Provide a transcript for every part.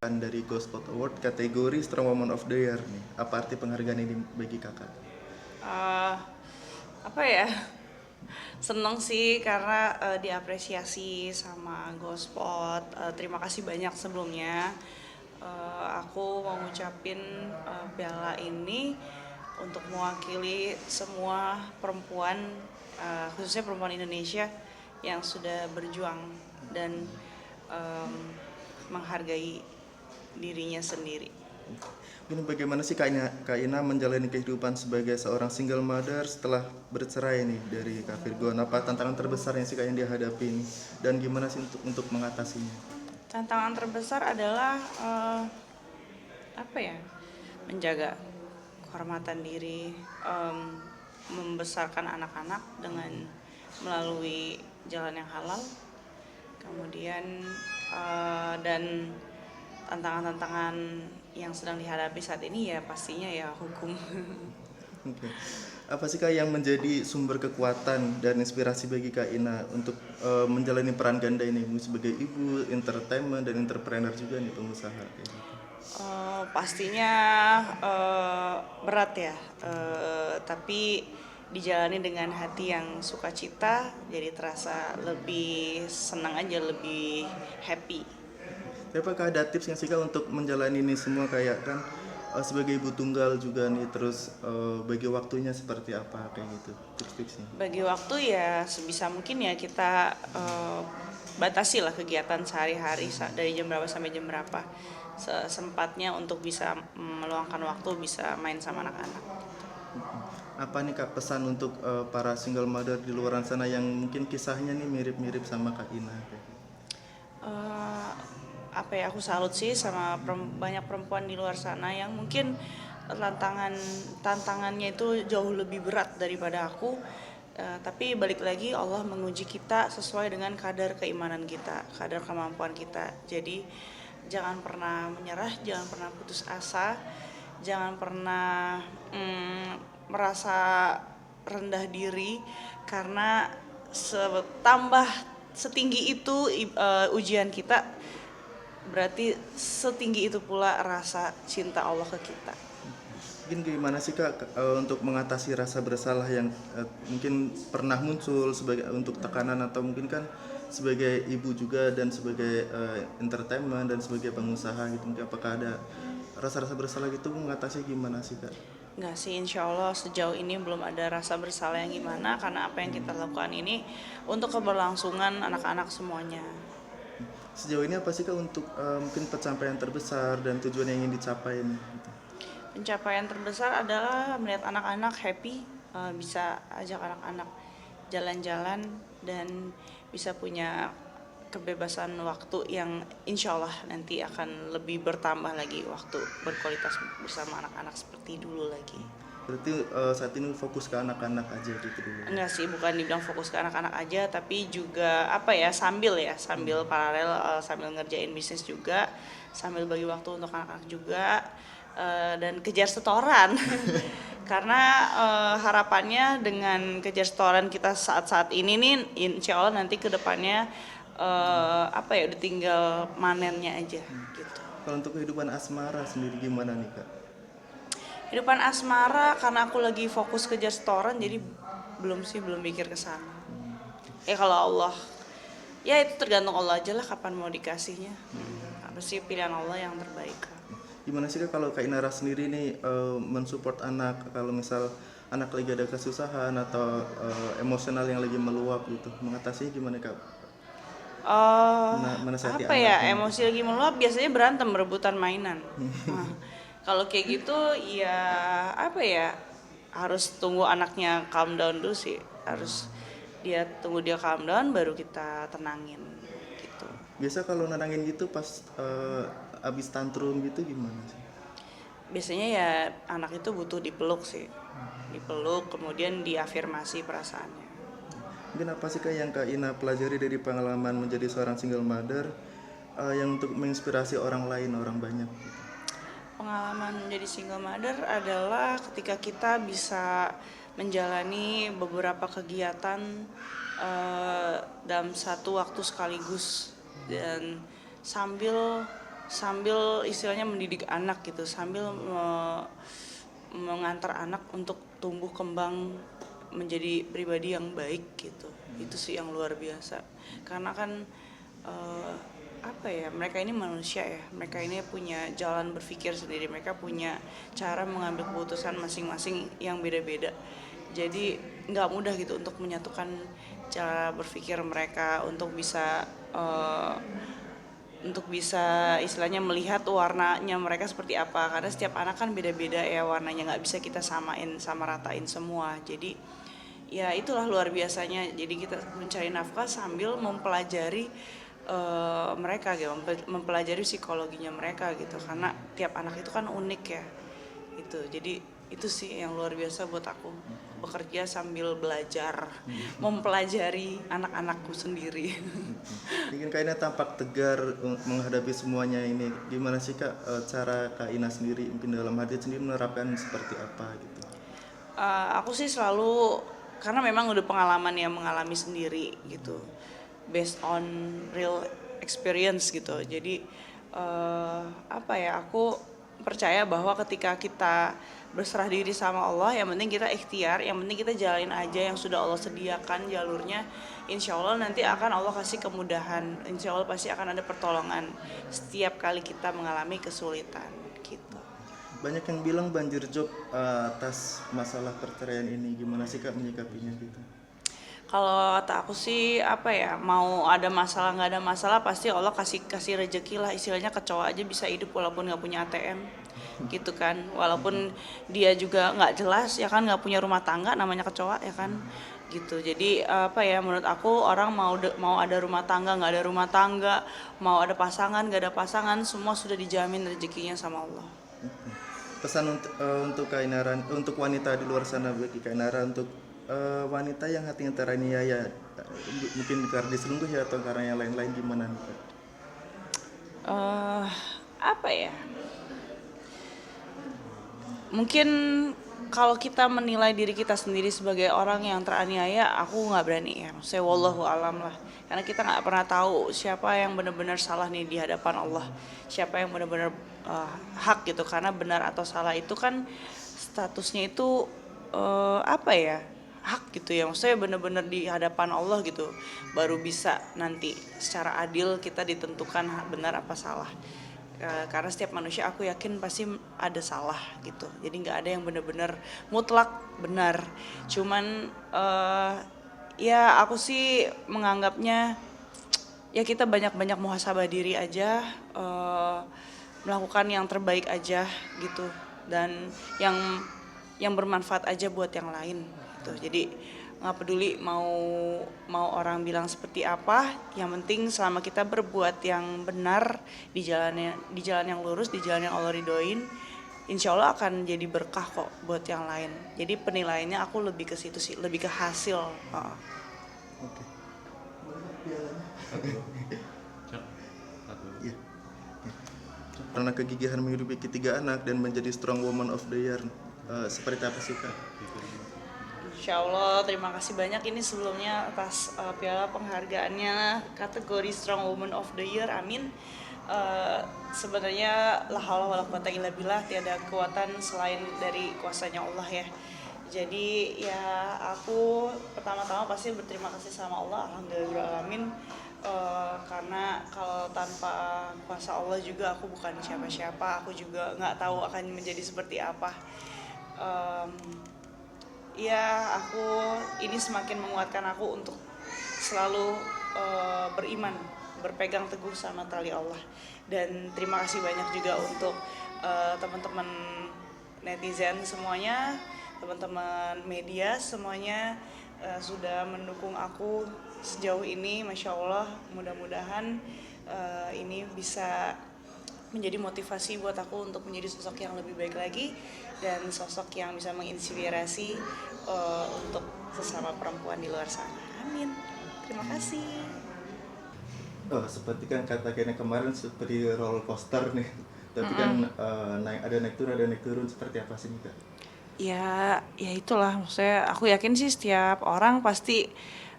perolehan dari Gospel Award kategori Strong Woman of the Year nih. Apa arti penghargaan ini bagi kakak? Eh, apa ya? Seneng sih karena diapresiasi sama Gospot. Terima kasih banyak sebelumnya. Aku mau ngucapin piala ini untuk mewakili semua perempuan, khususnya perempuan Indonesia yang sudah berjuang dan em, menghargai dirinya sendiri. Ini bagaimana sih Kak Ina menjalani kehidupan sebagai seorang single mother setelah bercerai nih dari Kak Virgon? Apa tantangan terbesar yang sih Kak yang dihadapi ini? Dan gimana sih untuk mengatasinya? Tantangan terbesar adalah apa ya? Menjaga kehormatan diri, membesarkan anak-anak dengan melalui jalan yang halal, kemudian dan tantangan-tantangan yang sedang dihadapi saat ini ya pastinya ya hukum. Oke. Apa sih Kak yang menjadi sumber kekuatan dan inspirasi bagi Kak Ina untuk menjalani peran ganda ini sebagai ibu, entertainment dan entrepreneur juga nih pengusaha kayak gitu. Pastinya berat ya, tapi dijalani dengan hati yang sukacita, jadi terasa lebih senang aja, lebih happy. Tapi apakah ada tips nggak sih Kak untuk menjalani ini semua kayak kan sebagai ibu tunggal juga nih terus bagi waktunya seperti apa kayak gitu tips-tipsnya? Bagi waktu ya sebisa mungkin ya kita batasi lah kegiatan sehari-hari dari jam berapa sampai jam berapa, sempatnya untuk bisa meluangkan waktu bisa main sama anak-anak. Apa nih Kak pesan untuk para single mother di luar sana yang mungkin kisahnya nih mirip-mirip sama Kak Ina kayak gitu? eh Apa ya, aku salut sih sama banyak perempuan di luar sana yang mungkin tantangannya itu jauh lebih berat daripada aku. Tapi balik lagi Allah menguji kita sesuai dengan kadar keimanan kita, kadar kemampuan kita. Jadi jangan pernah menyerah, jangan pernah putus asa, jangan pernah merasa rendah diri karena tambah setinggi itu ujian kita, berarti setinggi itu pula rasa cinta Allah ke kita. Mungkin gimana sih Kak untuk mengatasi rasa bersalah yang mungkin pernah muncul sebagai untuk tekanan atau mungkin kan sebagai ibu juga dan sebagai entertainment dan sebagai pengusaha gitu mungkin apakah ada rasa-rasa bersalah gitu mengatasi gimana sih Kak? Enggak sih, insya Allah sejauh ini belum ada rasa bersalah yang gimana karena apa yang kita lakukan ini untuk keberlangsungan anak-anak semuanya. Sejauh ini apa sih Kak untuk mungkin pencapaian terbesar dan tujuan yang ingin dicapai nih? Gitu. Pencapaian terbesar adalah melihat anak-anak happy, bisa ajak anak-anak jalan-jalan dan bisa punya kebebasan waktu yang insya Allah nanti akan lebih bertambah lagi, waktu berkualitas bersama anak-anak seperti dulu lagi. Berarti saat ini fokus ke anak-anak aja gitu dulu. Enggak sih, bukan dibilang fokus ke anak-anak aja, tapi juga apa ya, sambil paralel, sambil ngerjain bisnis juga, sambil bagi waktu untuk anak-anak juga, dan kejar setoran. Karena harapannya dengan kejar setoran kita saat-saat ini nih, insya Allah nanti ke depannya apa ya, udah tinggal manennya aja gitu. Kalau untuk kehidupan asmara sendiri gimana nih Kak? Kehidupan asmara karena aku lagi fokus kejar setoran, jadi belum mikir ke sana. Kalau Allah, ya itu tergantung Allah aja lah kapan mau dikasihnya. Apa sih pilihan Allah yang terbaik. Gimana sih Kak kalau Kak Inara sendiri nih mensupport anak kalau misal anak lagi ada kesusahan atau emosional yang lagi meluap gitu mengatasinya gimana Kak? Menasihati Apa ya, anaknya. emosi lagi meluap biasanya berantem rebutan mainan. Nah, kalau kayak gitu ya apa ya, harus tunggu anaknya calm down dulu sih, harus tunggu dia calm down baru kita tenangin gitu. Biasa kalau nenangin gitu pas abis tantrum gitu gimana sih? Biasanya ya anak itu butuh dipeluk sih, dipeluk kemudian diafirmasi perasaannya. Mungkin apa sih Kak yang Kak Ina pelajari dari pengalaman menjadi seorang single mother yang untuk menginspirasi orang lain, orang banyak gitu? Pengalaman menjadi single mother adalah ketika kita bisa menjalani beberapa kegiatan dalam satu waktu sekaligus dan sambil sambil istilahnya mendidik anak gitu, sambil mengantar anak untuk tumbuh kembang menjadi pribadi yang baik gitu. Itu sih yang luar biasa. Karena kan apa ya, mereka ini manusia ya, mereka ini punya jalan berpikir sendiri, mereka punya cara mengambil keputusan masing-masing yang beda-beda. Jadi nggak mudah gitu untuk menyatukan cara berpikir mereka untuk bisa istilahnya melihat warnanya mereka seperti apa, karena setiap anak kan beda-beda ya warnanya, nggak bisa kita samain sama ratain semua. Jadi ya itulah luar biasanya, jadi kita mencari nafkah sambil mempelajari mereka gitu, mempelajari psikologinya mereka gitu, karena tiap anak itu kan unik ya itu. Jadi itu sih yang luar biasa buat aku, bekerja sambil belajar, mempelajari anak-anakku sendiri. Mungkin Kak Ina tampak tegar menghadapi semuanya ini. Gimana sih Kak cara Kak Ina sendiri mungkin dalam hati sendiri menerapkan seperti apa gitu? Aku sih selalu, karena memang udah pengalaman ya, mengalami sendiri gitu, based on real experience gitu. Jadi apa ya, aku percaya bahwa ketika kita berserah diri sama Allah, yang penting kita ikhtiar, yang penting kita jalanin aja yang sudah Allah sediakan jalurnya. Insya Allah nanti akan Allah kasih kemudahan, insya Allah pasti akan ada pertolongan setiap kali kita mengalami kesulitan gitu. Banyak yang bilang banjir job atas masalah perceraian ini. Gimana sih Kak menyikapinya gitu? Kalau kata aku sih apa ya, mau ada masalah nggak ada masalah pasti Allah kasih rezeki lah, istilahnya kecoa aja bisa hidup walaupun nggak punya ATM gitu kan, walaupun dia juga nggak jelas ya kan, nggak punya rumah tangga, namanya kecoa ya kan gitu. Jadi apa ya, menurut aku orang mau ada rumah tangga nggak ada rumah tangga, mau ada pasangan nggak ada pasangan, semua sudah dijamin rezekinya sama Allah. Pesan untuk Kak Inara, untuk wanita di luar sana, bagi Kak Inara, untuk wanita yang hatinya teraniaya, mungkin karena diselingkuh ya atau karena yang lain-lain, gimana nih Kak? Apa ya, mungkin kalau kita menilai diri kita sendiri sebagai orang yang teraniaya, aku nggak berani ya. Saya wallahu alam lah. Karena kita nggak pernah tahu siapa yang benar-benar salah nih di hadapan Allah. Siapa yang benar-benar hak gitu. Karena benar atau salah itu kan statusnya itu apa ya, hak gitu ya. Maksudnya benar-benar di hadapan Allah gitu. Baru bisa nanti secara adil kita ditentukan benar apa salah. Karena setiap manusia aku yakin pasti ada salah gitu, jadi nggak ada yang benar-benar mutlak benar. Cuman ya aku sih menganggapnya ya kita banyak-banyak muhasabah diri aja, melakukan yang terbaik aja gitu, dan yang bermanfaat aja buat yang lain gitu. Jadi nggak peduli mau orang bilang seperti apa, yang penting selama kita berbuat yang benar di jalan yang lurus, di jalan yang Allah ridhoin, insya Allah akan jadi berkah kok buat yang lain. Jadi penilaiannya aku lebih ke situ sih, lebih ke hasil. Oke. Iya. Karena kegigihan menghidupi ketiga anak dan menjadi strong woman of the year, seperti apa sih Kak? Insya Allah, terima kasih banyak ini sebelumnya atas piala penghargaannya kategori Strong Woman of the Year, amin. Sebenarnya la haula wala quwata illa billah, tiada kekuatan selain dari kuasanya Allah ya. Jadi ya aku pertama-tama pasti berterima kasih sama Allah, alhamdulillahirrahmanirrahim. Karena kalau tanpa kuasa Allah juga aku bukan siapa-siapa, aku juga nggak tahu akan menjadi seperti apa. Ya aku ini semakin menguatkan aku untuk selalu beriman, berpegang teguh sama tali Allah. Dan terima kasih banyak juga untuk teman-teman netizen semuanya, teman-teman media semuanya sudah mendukung aku sejauh ini, Masya Allah. Mudah-mudahan ini bisa menjadi motivasi buat aku untuk menjadi sosok yang lebih baik lagi dan sosok yang bisa menginspirasi untuk sesama perempuan di luar sana. Amin. Terima kasih. Oh, seperti kan kata Kena kemarin seperti roller coaster nih. Tapi kan naik turun, seperti apa sih nih Kak? Ya itulah, maksudnya aku yakin sih setiap orang pasti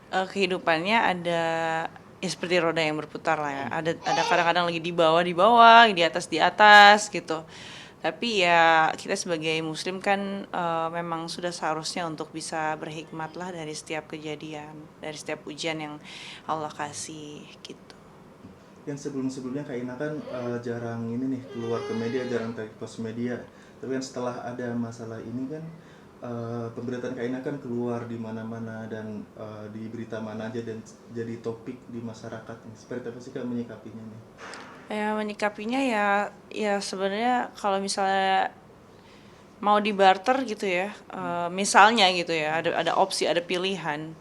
kehidupannya ada ya seperti roda yang berputar lah ya. Ada kadang-kadang lagi di bawah, di atas gitu. Tapi ya kita sebagai muslim kan memang sudah seharusnya untuk bisa berhikmat lah dari setiap kejadian, dari setiap ujian yang Allah kasih gitu. Yang sebelum-sebelumnya Kak Ina kan jarang ini nih keluar ke media, jarang take post media. Tapi kan setelah ada masalah ini kan pemberitaan Kak Ina kan keluar di mana-mana dan di berita mana aja dan jadi topik di masyarakat. Seperti apa sih Kak menyikapinya nih? Ya menyikapinya ya sebenarnya kalau misalnya mau di barter gitu ya, misalnya gitu ya, ada opsi, ada pilihan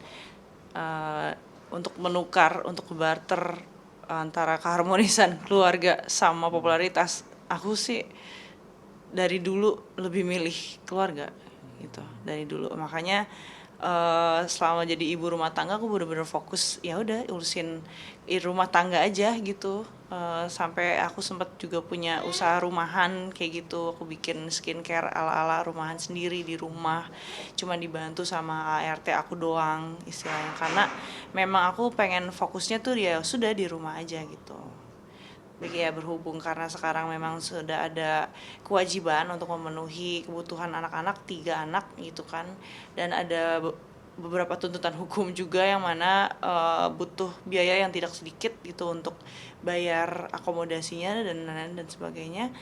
eh, untuk menukar, untuk barter antara keharmonisan keluarga sama popularitas. Aku sih dari dulu lebih milih keluarga gitu, dari dulu. Makanya selama jadi ibu rumah tangga aku bener-bener fokus ya udah urusin rumah tangga aja gitu. Sampai aku sempat juga punya usaha rumahan kayak gitu, aku bikin skincare ala-ala rumahan sendiri di rumah, cuma dibantu sama ART aku doang istilahnya, karena memang aku pengen fokusnya tuh ya sudah di rumah aja gitu. Ya berhubung karena sekarang memang sudah ada kewajiban untuk memenuhi kebutuhan anak-anak, 3 anak gitu kan, dan ada beberapa tuntutan hukum juga yang mana butuh biaya yang tidak sedikit gitu untuk bayar akomodasinya dan sebagainya.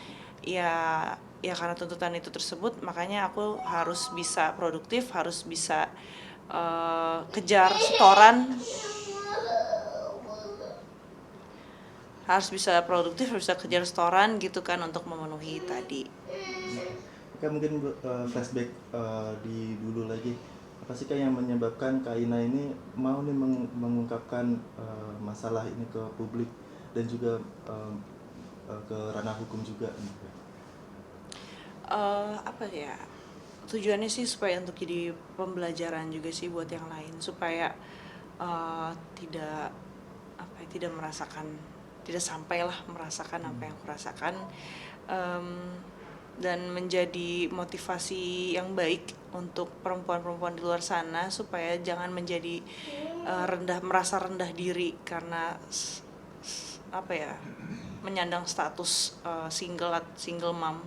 Ya karena tuntutan itu tersebut, makanya aku harus bisa produktif, harus bisa kejar setoran, harus bisa produktif, harus bisa kejar setoran gitu kan untuk memenuhi tadi. Kak mungkin flashback di dulu lagi. Apa sih Kak yang menyebabkan Kak Ina ini mau nih mengungkapkan masalah ini ke publik dan juga ke ranah hukum juga nih, Kak? Apa ya, tujuannya sih supaya untuk jadi pembelajaran juga sih buat yang lain, supaya tidak apa ya, tidak merasakan, tidak sampailah merasakan apa yang aku rasakan, em, dan menjadi motivasi yang baik untuk perempuan-perempuan di luar sana supaya jangan menjadi merasa rendah diri karena apa ya, menyandang status single mom,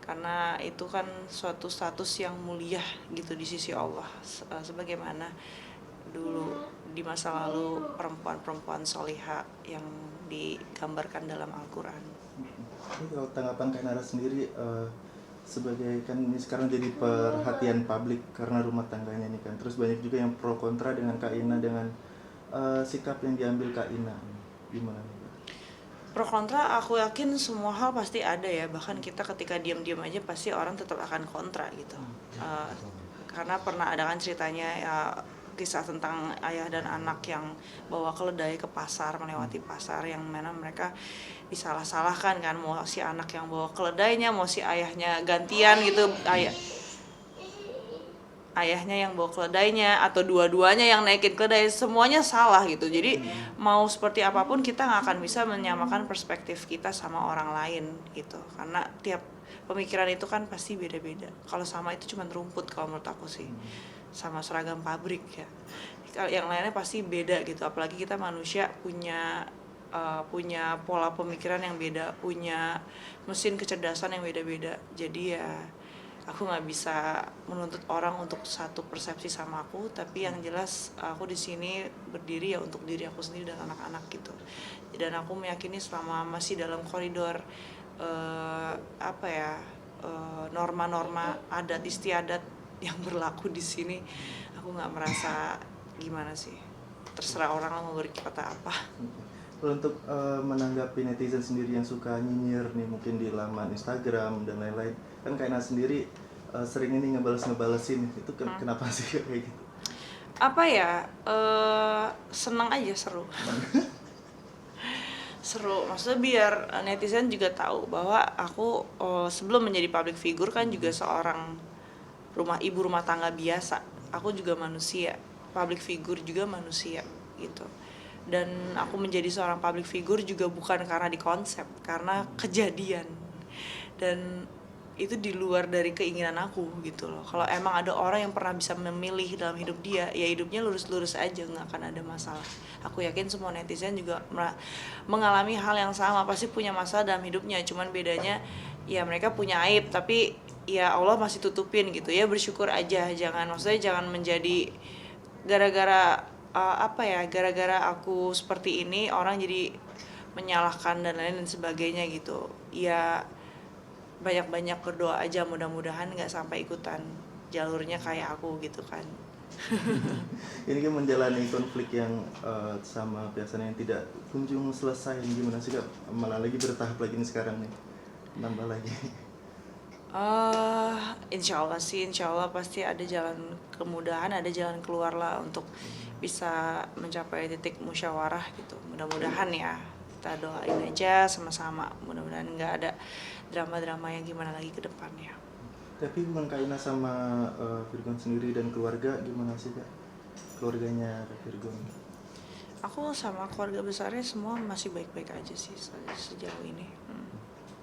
karena itu kan suatu status yang mulia gitu di sisi Allah, sebagaimana dulu di masa lalu perempuan-perempuan soliha yang digambarkan dalam Al-Quran. Ini kalau tanggapan Kak Nara sendiri sebagai kan ini sekarang jadi perhatian publik karena rumah tangganya ini kan, terus banyak juga yang pro kontra dengan Kak Ina dengan sikap yang diambil Kak Ina, gimana nih, Kak? Pro kontra aku yakin semua hal pasti ada ya, bahkan kita ketika diam-diam aja pasti orang tetap akan kontra gitu. Uh, karena pernah ada kan ceritanya ya, kisah tentang ayah dan anak yang bawa keledai ke pasar, melewati pasar, yang mana mereka disalah-salahkan kan, mau si anak yang bawa keledainya, mau si ayahnya gantian gitu, ayahnya yang bawa keledainya atau dua-duanya yang naikin keledai, semuanya salah gitu. Jadi mau seperti apapun kita nggak akan bisa menyamakan perspektif kita sama orang lain gitu, karena tiap pemikiran itu kan pasti beda-beda. Kalau sama itu cuma rumput kalau menurut aku sih, sama seragam pabrik ya. Kalau yang lainnya pasti beda gitu, apalagi kita manusia punya pola pemikiran yang beda, punya mesin kecerdasan yang beda-beda. Jadi ya aku nggak bisa menuntut orang untuk satu persepsi sama aku, tapi yang jelas aku di sini berdiri ya untuk diri aku sendiri dan anak-anak gitu. Dan aku meyakini selama masih dalam koridor apa ya, norma-norma adat istiadat yang berlaku di sini, aku nggak merasa gimana sih. Terserah orang mau berkata apa. Kalau untuk menanggapi netizen sendiri yang suka nyinyir nih mungkin di laman Instagram dan lain-lain, kan Kak Ina sendiri sering ini ngebalesin itu kenapa sih kayak gitu? Apa ya, senang aja, seru. Seru, maksudnya biar netizen juga tahu bahwa aku sebelum menjadi public figure kan juga seorang ibu rumah tangga biasa. Aku juga manusia, public figure juga manusia gitu. Dan aku menjadi seorang public figure juga bukan karena di konsep, karena kejadian. Dan itu di luar dari keinginan aku gitu loh. Kalau emang ada orang yang pernah bisa memilih dalam hidup dia, ya hidupnya lurus-lurus aja, nggak akan ada masalah. Aku yakin semua netizen juga mengalami hal yang sama, pasti punya masalah dalam hidupnya. Cuman bedanya ya mereka punya aib, tapi ya Allah masih tutupin gitu ya. Bersyukur aja, maksudnya jangan menjadi gara-gara gara-gara aku seperti ini orang jadi menyalahkan dan lain sebagainya gitu. Ya banyak-banyak berdoa aja, mudah-mudahan nggak sampai ikutan jalurnya kayak aku gitu kan. Ini kan menjalani konflik yang sama biasanya yang tidak kunjung selesai. Gimana sih Kak? Malah lagi bertahap lagi nih sekarang nih. Nambah lagi. Insya Allah pasti ada jalan kemudahan, ada jalan keluar lah untuk bisa mencapai titik musyawarah gitu. Mudah-mudahan ya, kita doain aja sama-sama. Mudah-mudahan nggak ada drama-drama yang gimana lagi ke depannya. Tapi hubungan Kak Ina sama Virgon sendiri dan keluarga gimana sih Kak? Keluarganya Kak Virgon. Aku sama keluarga besarnya semua masih baik-baik aja sih sejauh ini.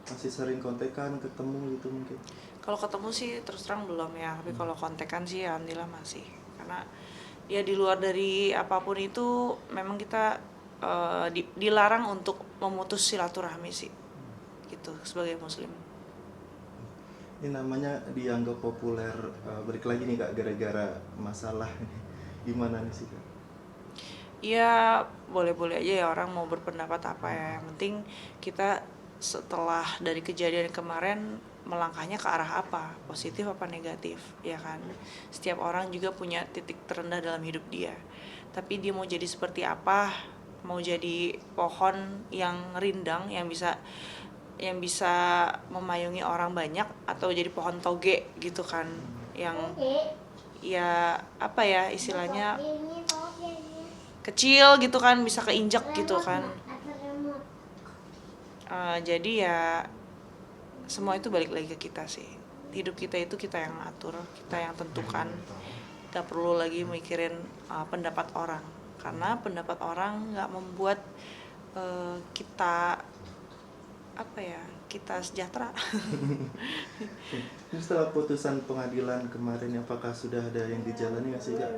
Masih sering kontekan, ketemu gitu mungkin? Kalau ketemu sih terus terang belum ya, tapi kalau kontekan sih alhamdulillah masih. Karena ya di luar dari apapun itu memang kita dilarang untuk memutus silaturahmi sih, gitu sebagai muslim. Ini namanya dianggap populer, balik lagi nih Kak, gara-gara masalah ini. Gimana nih sih Kak? Ya boleh-boleh aja ya orang mau berpendapat apa ya, yang penting kita setelah dari kejadian kemarin melangkahnya ke arah apa, positif apa negatif, ya kan. Setiap orang juga punya titik terendah dalam hidup dia, tapi dia mau jadi seperti apa, mau jadi pohon yang rindang yang bisa memayungi orang banyak, atau jadi pohon toge gitu kan, yang ya apa ya istilahnya kecil gitu kan, bisa keinjak gitu kan. Jadi ya semua itu balik lagi ke kita sih. Hidup kita itu kita yang atur, kita yang tentukan. Gak perlu lagi mikirin pendapat orang, karena pendapat orang gak membuat kita kita sejahtera. Ini setelah putusan pengadilan kemarin, apakah sudah ada yang dijalani nggak sih Kak,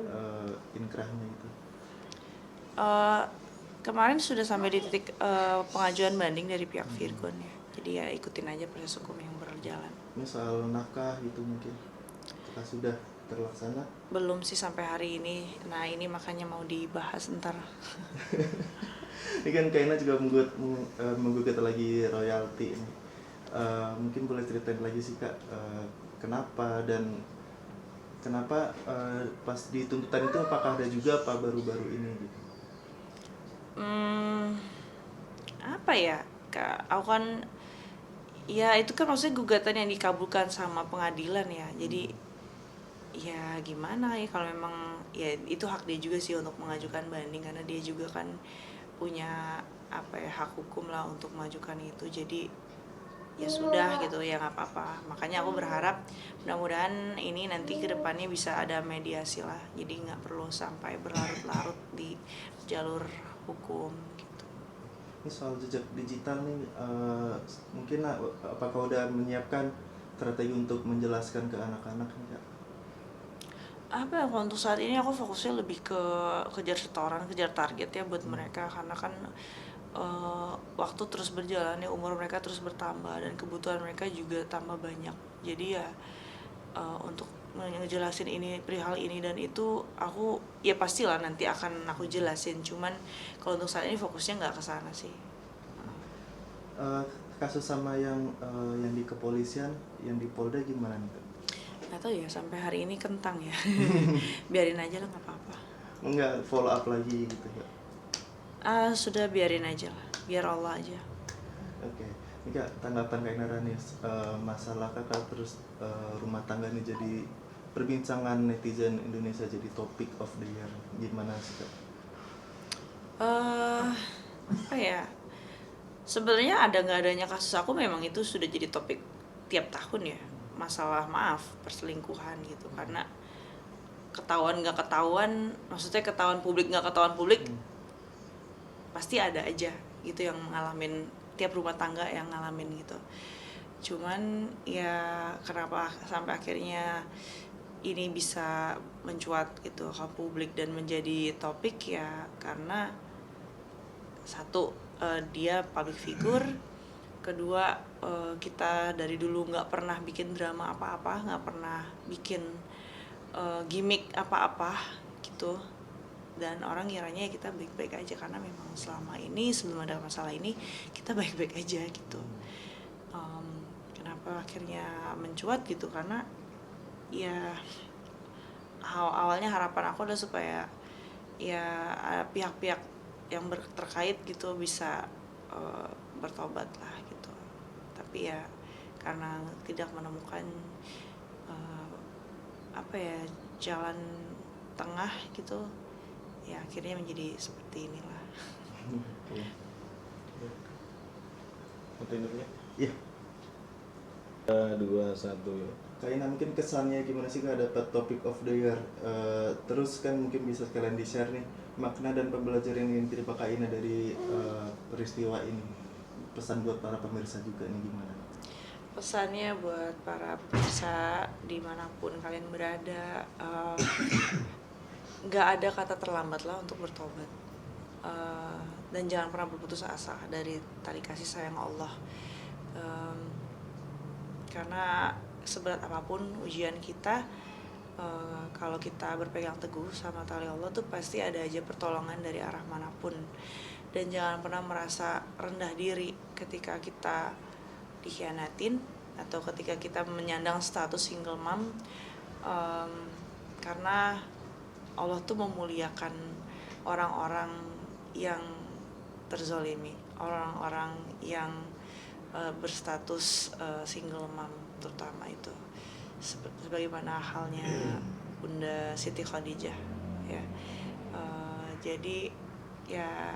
inkrahnya itu? Kemarin sudah sampai di titik pengajuan banding dari pihak Virgon ya. Jadi ya ikutin aja proses hukum yang berjalan. Ini soal nafkah gitu mungkin, apakah sudah terlaksana? Belum sih sampai hari ini. Nah ini makanya mau dibahas ntar. Ini kan Kak Ina juga menggugat lagi royalti ini. Mungkin boleh ceritain lagi sih Kak, kenapa pas di tuntutan itu apakah ada juga apa baru-baru ini gitu? Apa ya Kak, aku kan ya itu kan maksudnya gugatan yang dikabulkan sama pengadilan ya. Jadi ya gimana ya, kalau memang ya itu hak dia juga sih untuk mengajukan banding, karena dia juga kan punya hak hukum lah untuk mengajukan itu. Jadi ya sudah gitu ya, nggak apa-apa. Makanya aku berharap mudah-mudahan ini nanti ke depannya bisa ada mediasi lah, jadi nggak perlu sampai berlarut-larut di jalur hukum gitu. Ini soal jejak digital nih, mungkin apakah udah menyiapkan strategi untuk menjelaskan ke anak-anak nih Kak? Kalau untuk saat ini aku fokusnya lebih ke kejar setoran, kejar target ya buat mereka, karena kan waktu terus berjalan ya, umur mereka terus bertambah dan kebutuhan mereka juga tambah banyak. Jadi ya untuk ngejelasin ini, perihal ini dan itu, aku ya pastilah nanti akan aku jelasin. Cuman kalau untuk saat ini fokusnya nggak ke sana sih. Kasus sama yang di kepolisian, yang di Polda gimana nih Kak? Nggak tahu ya, sampai hari ini kentang ya. Biarin aja lah, nggak apa-apa. Enggak follow up lagi gitu Kak? Sudah biarin aja lah, biar Allah aja. Oke. Ini Kak, tanggapan Kak Inara nih, masalah Kakak terus rumah tangga nih jadi perbincangan netizen Indonesia, jadi topic of the year. Gimana sih Kak? Sebenarnya ada nggak adanya kasus aku memang itu sudah jadi topik tiap tahun ya, masalah perselingkuhan gitu. Karena ketahuan nggak ketahuan, maksudnya ketahuan publik nggak ketahuan publik, pasti ada aja gitu yang ngalamin, tiap rumah tangga yang ngalamin gitu. Cuman ya kenapa sampai akhirnya ini bisa mencuat gitu ke publik dan menjadi topik ya karena satu, dia public figure. Kedua, kita dari dulu nggak pernah bikin drama apa-apa, nggak pernah bikin gimmick apa-apa gitu. Dan orang ngiranya kita baik-baik aja karena memang selama ini sebelum ada masalah ini kita baik-baik aja gitu. Kenapa akhirnya mencuat gitu, karena ya awalnya harapan aku adalah supaya ya pihak-pihak yang terkait gitu bisa bertobat lah gitu. Tapi ya karena tidak menemukan jalan tengah gitu, ya akhirnya menjadi seperti inilah. Foto induknya? Iya. 2, 1 ya. Kak Ina, mungkin kesannya gimana sih Kak dapat Topic of the Year? Terus kan mungkin bisa sekalian di-share nih makna dan pembelajaran yang diterima Kak Ina dari peristiwa ini. Pesan buat para pemirsa juga nih gimana? Pesannya buat para pemirsa dimanapun kalian berada, nggak ada kata terlambat lah untuk bertobat, dan jangan pernah berputus asa dari tali kasih sayang Allah, karena seberat apapun ujian kita, kalau kita berpegang teguh sama tali Allah tuh pasti ada aja pertolongan dari arah manapun. Dan jangan pernah merasa rendah diri ketika kita dikhianatin atau ketika kita menyandang status single mom, karena Allah tuh memuliakan orang-orang yang terzolimi, orang-orang yang berstatus single mom terutama itu, sebagaimana halnya Bunda Siti Khadijah ya. Jadi ya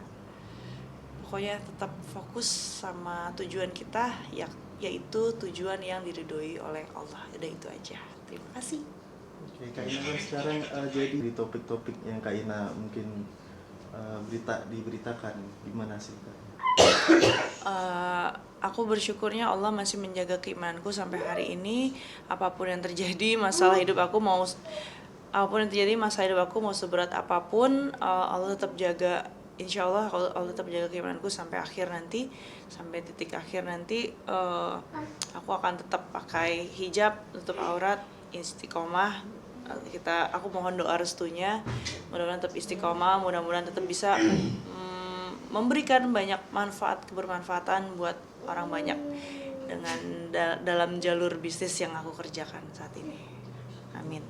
pokoknya tetap fokus sama tujuan kita, yaitu tujuan yang diridhoi oleh Allah. Udah itu aja. Terima kasih. Oke, Kak Ina kan sekarang jadi di topik-topik yang Kak Ina mungkin diberitakan gimana sih Kak? Aku bersyukurnya Allah masih menjaga keimananku sampai hari ini. Apapun yang terjadi masalah hidup aku mau seberat apapun, Allah tetap jaga. Insya Allah Allah tetap jaga keimananku sampai akhir nanti, sampai titik akhir nanti. Aku akan tetap pakai hijab, tutup aurat, istiqomah. Aku mohon doa restunya, mudah-mudahan tetap istiqomah, mudah-mudahan tetap bisa memberikan banyak kebermanfaatan buat orang banyak dengan dalam jalur bisnis yang aku kerjakan saat ini. Amin.